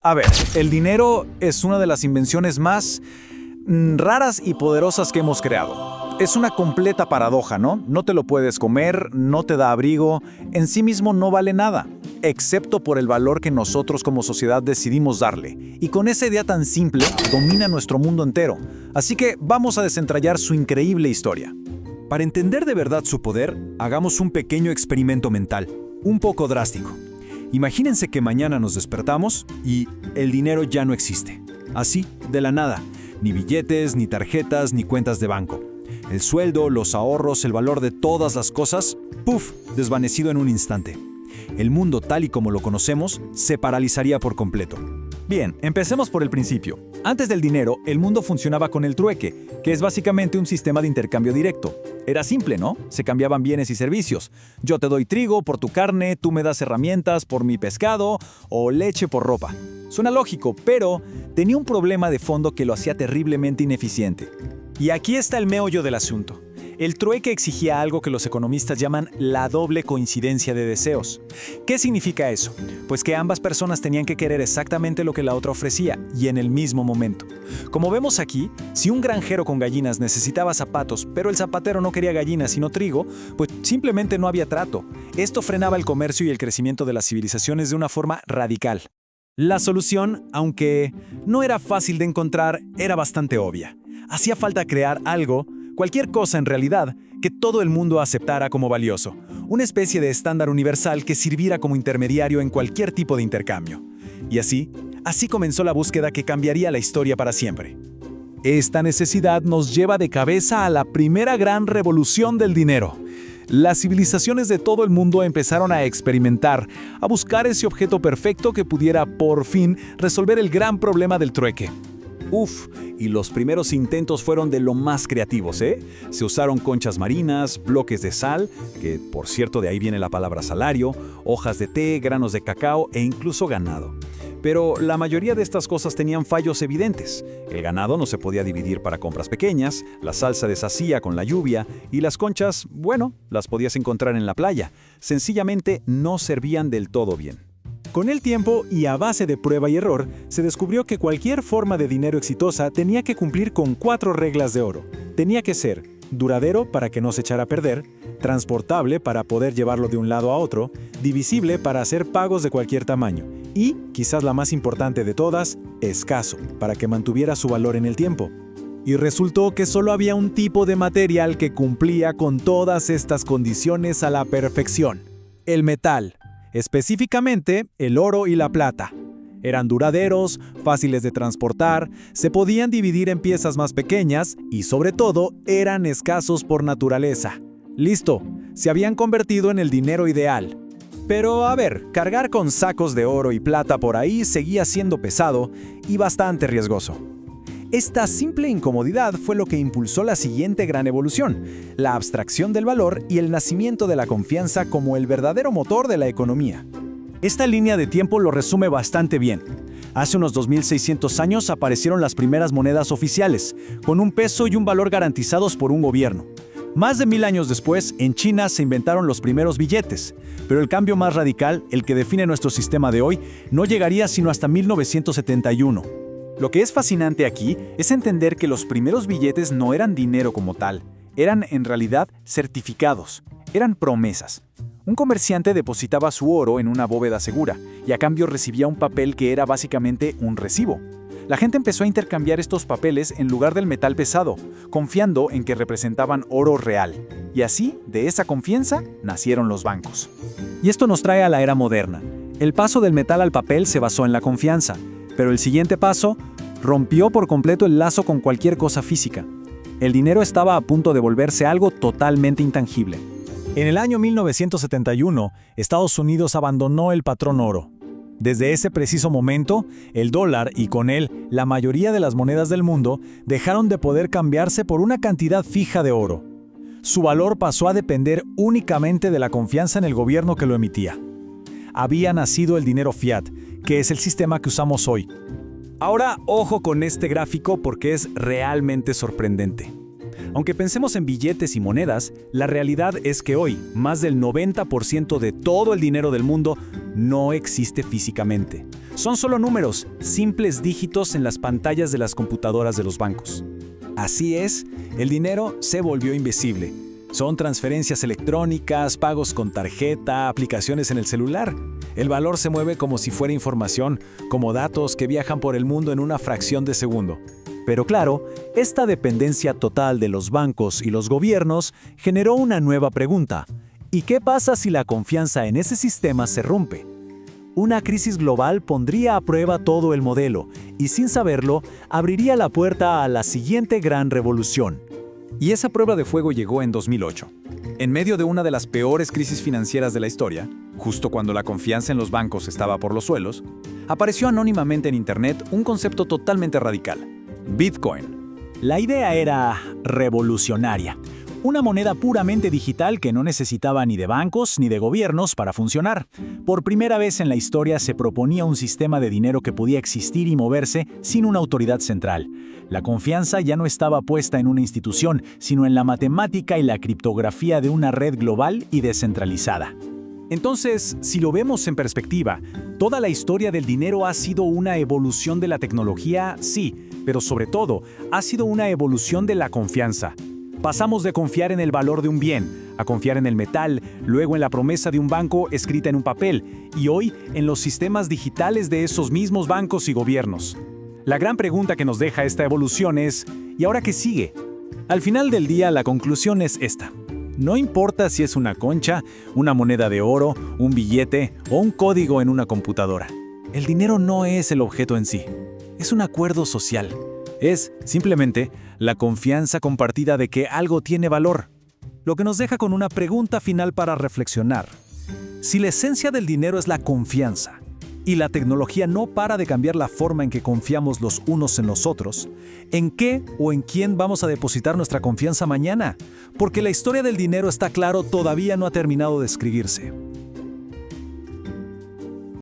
A ver, el dinero es una de las invenciones más raras y poderosas que hemos creado. Es una completa paradoja, ¿no? No te lo puedes comer, no te da abrigo, en sí mismo no vale nada, excepto por el valor que nosotros como sociedad decidimos darle. Y con esa idea tan simple, domina nuestro mundo entero. Así que vamos a desentrañar su increíble historia. Para entender de verdad su poder, hagamos un pequeño experimento mental, un poco drástico. Imagínense que mañana nos despertamos y el dinero ya no existe. Así, de la nada. Ni billetes, ni tarjetas, ni cuentas de banco. El sueldo, los ahorros, el valor de todas las cosas, ¡puf!, desvanecido en un instante. El mundo tal y como lo conocemos se paralizaría por completo. Bien, empecemos por el principio. Antes del dinero, el mundo funcionaba con el trueque, que es básicamente un sistema de intercambio directo. Era simple, ¿no? Se cambiaban bienes y servicios. Yo te doy trigo por tu carne, tú me das herramientas por mi pescado o leche por ropa. Suena lógico, pero tenía un problema de fondo que lo hacía terriblemente ineficiente. Y aquí está el meollo del asunto. El trueque exigía algo que los economistas llaman la doble coincidencia de deseos. ¿Qué significa eso? Pues que ambas personas tenían que querer exactamente lo que la otra ofrecía, y en el mismo momento. Como vemos aquí, si un granjero con gallinas necesitaba zapatos, pero el zapatero no quería gallinas sino trigo, pues simplemente no había trato. Esto frenaba el comercio y el crecimiento de las civilizaciones de una forma radical. La solución, aunque no era fácil de encontrar, era bastante obvia. Hacía falta crear algo, cualquier cosa en realidad, que todo el mundo aceptara como valioso. Una especie de estándar universal que sirviera como intermediario en cualquier tipo de intercambio. Y así comenzó la búsqueda que cambiaría la historia para siempre. Esta necesidad nos lleva de cabeza a la primera gran revolución del dinero. Las civilizaciones de todo el mundo empezaron a experimentar, a buscar ese objeto perfecto que pudiera, por fin, resolver el gran problema del trueque. Y los primeros intentos fueron de lo más creativos, ¿eh? Se usaron conchas marinas, bloques de sal, que por cierto de ahí viene la palabra salario, hojas de té, granos de cacao e incluso ganado. Pero la mayoría de estas cosas tenían fallos evidentes. El ganado no se podía dividir para compras pequeñas, la sal se deshacía con la lluvia y las conchas, bueno, las podías encontrar en la playa. Sencillamente no servían del todo bien. Con el tiempo y a base de prueba y error, se descubrió que cualquier forma de dinero exitosa tenía que cumplir con 4 reglas de oro. Tenía que ser duradero para que no se echara a perder, transportable para poder llevarlo de un lado a otro, divisible para hacer pagos de cualquier tamaño y, quizás la más importante de todas, escaso, para que mantuviera su valor en el tiempo. Y resultó que solo había un tipo de material que cumplía con todas estas condiciones a la perfección: el metal. Específicamente, el oro y la plata. Eran duraderos, fáciles de transportar, se podían dividir en piezas más pequeñas y, sobre todo, eran escasos por naturaleza. Listo, se habían convertido en el dinero ideal. Pero, a ver, cargar con sacos de oro y plata por ahí seguía siendo pesado y bastante riesgoso. Esta simple incomodidad fue lo que impulsó la siguiente gran evolución, la abstracción del valor y el nacimiento de la confianza como el verdadero motor de la economía. Esta línea de tiempo lo resume bastante bien. Hace unos 2600 años aparecieron las primeras monedas oficiales, con un peso y un valor garantizados por un gobierno. Más de 1000 años después, en China se inventaron los primeros billetes, pero el cambio más radical, el que define nuestro sistema de hoy, no llegaría sino hasta 1971. Lo que es fascinante aquí es entender que los primeros billetes no eran dinero como tal, eran en realidad certificados, eran promesas. Un comerciante depositaba su oro en una bóveda segura y a cambio recibía un papel que era básicamente un recibo. La gente empezó a intercambiar estos papeles en lugar del metal pesado, confiando en que representaban oro real. Y así, de esa confianza, nacieron los bancos. Y esto nos trae a la era moderna. El paso del metal al papel se basó en la confianza, pero el siguiente paso rompió por completo el lazo con cualquier cosa física. El dinero estaba a punto de volverse algo totalmente intangible. En el año 1971, Estados Unidos abandonó el patrón oro. Desde ese preciso momento, el dólar y con él la mayoría de las monedas del mundo dejaron de poder cambiarse por una cantidad fija de oro. Su valor pasó a depender únicamente de la confianza en el gobierno que lo emitía. Había nacido el dinero fiat, que es el sistema que usamos hoy. Ahora, ojo con este gráfico porque es realmente sorprendente. Aunque pensemos en billetes y monedas, la realidad es que hoy, más del 90% de todo el dinero del mundo no existe físicamente. Son solo números, simples dígitos en las pantallas de las computadoras de los bancos. Así es, el dinero se volvió invisible. Son transferencias electrónicas, pagos con tarjeta, aplicaciones en el celular. El valor se mueve como si fuera información, como datos que viajan por el mundo en una fracción de segundo. Pero claro, esta dependencia total de los bancos y los gobiernos generó una nueva pregunta. ¿Y qué pasa si la confianza en ese sistema se rompe? Una crisis global pondría a prueba todo el modelo y, sin saberlo, abriría la puerta a la siguiente gran revolución. Y esa prueba de fuego llegó en 2008. En medio de una de las peores crisis financieras de la historia, justo cuando la confianza en los bancos estaba por los suelos, apareció anónimamente en Internet un concepto totalmente radical: Bitcoin. La idea era revolucionaria. Una moneda puramente digital que no necesitaba ni de bancos ni de gobiernos para funcionar. Por primera vez en la historia se proponía un sistema de dinero que podía existir y moverse sin una autoridad central. La confianza ya no estaba puesta en una institución, sino en la matemática y la criptografía de una red global y descentralizada. Entonces, si lo vemos en perspectiva, toda la historia del dinero ha sido una evolución de la tecnología, sí, pero sobre todo, ha sido una evolución de la confianza. Pasamos de confiar en el valor de un bien, a confiar en el metal, luego en la promesa de un banco escrita en un papel, y hoy en los sistemas digitales de esos mismos bancos y gobiernos. La gran pregunta que nos deja esta evolución es, ¿y ahora qué sigue? Al final del día, la conclusión es esta. No importa si es una concha, una moneda de oro, un billete o un código en una computadora. El dinero no es el objeto en sí, es un acuerdo social. Es, simplemente, la confianza compartida de que algo tiene valor. Lo que nos deja con una pregunta final para reflexionar. Si la esencia del dinero es la confianza, y la tecnología no para de cambiar la forma en que confiamos los unos en los otros, ¿en qué o en quién vamos a depositar nuestra confianza mañana? Porque la historia del dinero, está claro, todavía no ha terminado de escribirse.